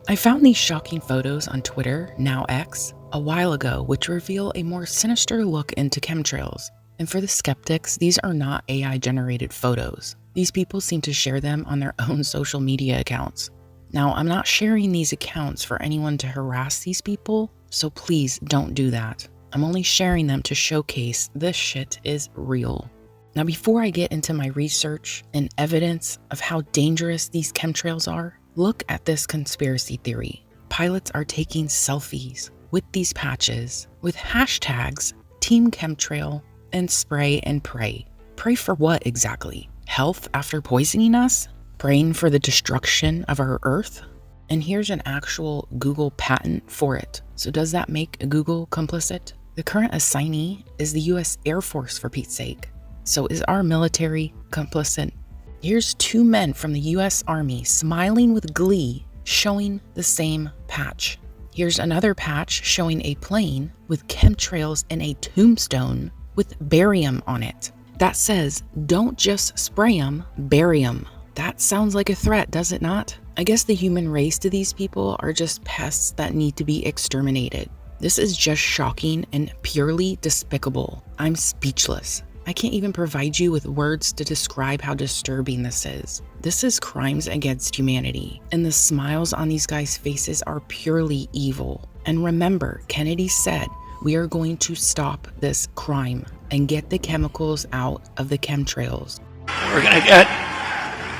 I found these shocking photos on Twitter, now X, a while ago, which reveal a more sinister look into chemtrails. And for the skeptics, these are not AI-generated photos. These people seem to share them on their own social media accounts. Now, I'm not sharing these accounts for anyone to harass these people, so please don't do that. I'm only sharing them to showcase this shit is real. Now, before I get into my research and evidence of how dangerous these chemtrails are, look at this conspiracy theory. Pilots are taking selfies with these patches with hashtags Team Chemtrail and Spray and Pray. Pray for what exactly? Health after poisoning us? Praying for the destruction of our Earth? And here's an actual Google patent for it. So does that make Google complicit? The current assignee is the US Air Force, for Pete's sake. So is our military complicit? Here's two men from the US Army smiling with glee, showing the same patch. Here's another patch showing a plane with chemtrails and a tombstone with barium on it. That says, don't just spray 'em, bury 'em. That sounds like a threat, does it not? I guess the human race to these people are just pests that need to be exterminated. This is just shocking and purely despicable. I'm speechless. I can't even provide you with words to describe how disturbing this is. This is crimes against humanity, and the smiles on these guys' faces are purely evil. And remember, Kennedy said, we are going to stop this crime and get the chemicals out of the chemtrails. We're going to get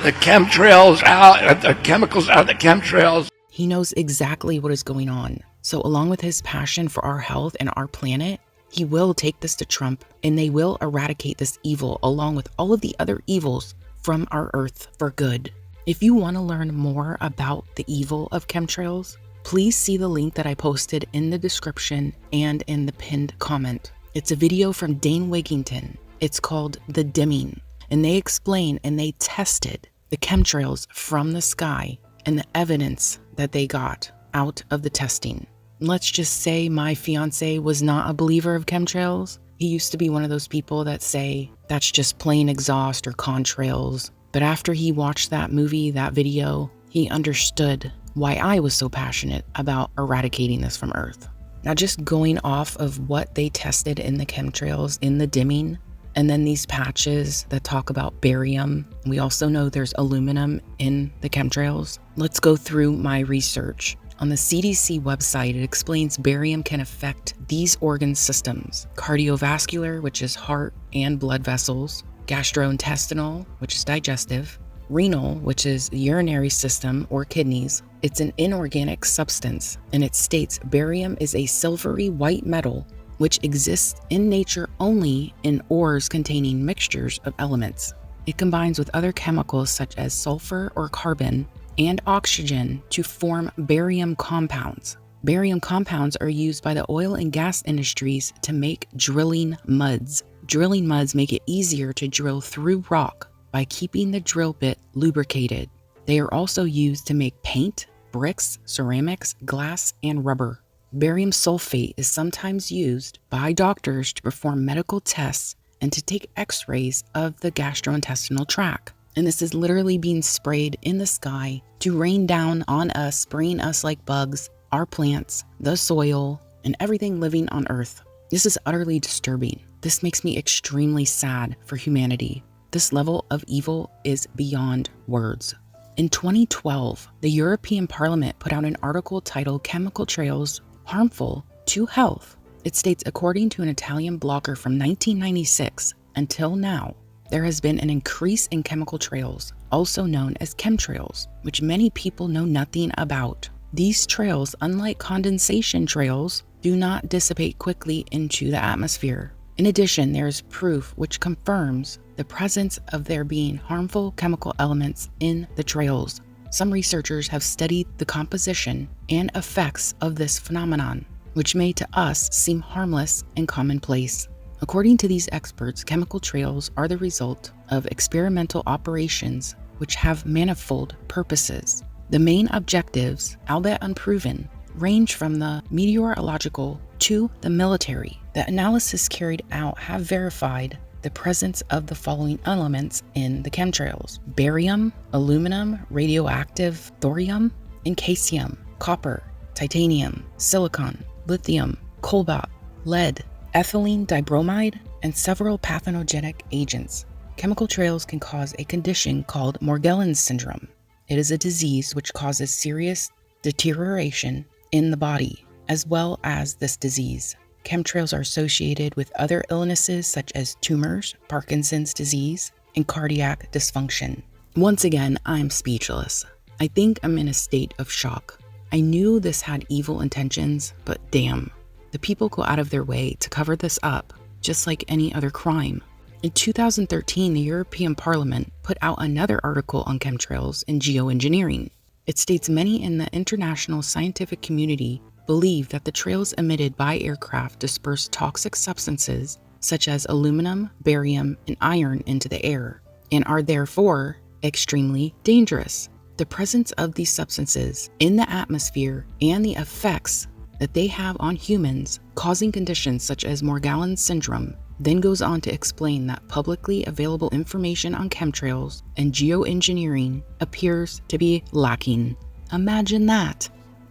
the chemtrails out, the chemicals out of the chemtrails. He knows exactly what is going on. So along with his passion for our health and our planet, he will take this to Trump, and they will eradicate this evil along with all of the other evils from our Earth for good. If you want to learn more about the evil of chemtrails, please see the link that I posted in the description and in the pinned comment. It's a video from Dane Wigington. It's called The Dimming, and they explain and they tested the chemtrails from the sky and the evidence that they got out of the testing. Let's just say my fiance was not a believer of chemtrails. He used to be one of those people that say that's just plain exhaust or contrails. But after he watched that movie, that video, he understood why I was so passionate about eradicating this from Earth. Now, just going off of what they tested in the chemtrails, in the dimming, and then these patches that talk about barium. We also know there's aluminum in the chemtrails. Let's go through my research. On the CDC website, it explains barium can affect these organ systems: cardiovascular, which is heart and blood vessels; gastrointestinal, which is digestive; renal, which is the urinary system or kidneys. It's an inorganic substance, and it states barium is a silvery white metal which exists in nature only in ores containing mixtures of elements. It combines with other chemicals such as sulfur or carbon and oxygen to form barium compounds. Barium compounds are used by the oil and gas industries to make drilling muds. Drilling muds make it easier to drill through rock by keeping the drill bit lubricated. They are also used to make paint, bricks, ceramics, glass, and rubber. Barium sulfate is sometimes used by doctors to perform medical tests and to take x-rays of the gastrointestinal tract. And this is literally being sprayed in the sky to rain down on us, spraying us like bugs, our plants, the soil, and everything living on Earth. This is utterly disturbing. This makes me extremely sad for humanity. This level of evil is beyond words. In 2012, the European Parliament put out an article titled "Chemical Trails Harmful to Health." It states, according to an Italian blogger from 1996 until now, there has been an increase in chemical trails, also known as chemtrails, which many people know nothing about. These trails, unlike condensation trails, do not dissipate quickly into the atmosphere. In addition, there is proof which confirms the presence of there being harmful chemical elements in the trails. Some researchers have studied the composition and effects of this phenomenon, which may to us seem harmless and commonplace. According to these experts, chemical trails are the result of experimental operations which have manifold purposes. The main objectives, albeit unproven, range from the meteorological to the military. The analysis carried out have verified the presence of the following elements in the chemtrails: barium, aluminum, radioactive thorium, and caesium. copper, titanium, silicon, lithium, cobalt, lead, ethylene dibromide, and several pathogenic agents. Chemical trails can cause a condition called Morgellons syndrome. It is a disease which causes serious deterioration in the body. As well as this disease, chemtrails are associated with other illnesses such as tumors, Parkinson's disease, and cardiac dysfunction. Once again, I'm speechless. I think I'm in a state of shock. I knew this had evil intentions, but damn, the people go out of their way to cover this up, just like any other crime. In 2013, the European Parliament put out another article on chemtrails and geoengineering. It states many in the international scientific community believe that the trails emitted by aircraft disperse toxic substances such as aluminum, barium, and iron into the air, and are therefore extremely dangerous. The presence of these substances in the atmosphere and the effects that they have on humans, causing conditions such as Morgellons syndrome, then goes on to explain that publicly available information on chemtrails and geoengineering appears to be lacking. Imagine that.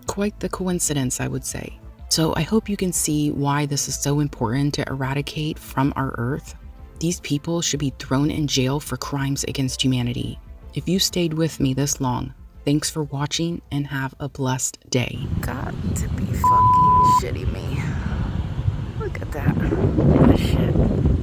Quite the coincidence, I would say. So I hope you can see why this is so important to eradicate from our Earth. These people should be thrown in jail for crimes against humanity. If you stayed with me this long, thanks for watching and have a blessed day. Got to be fucking shitting me. Look at that. What shit.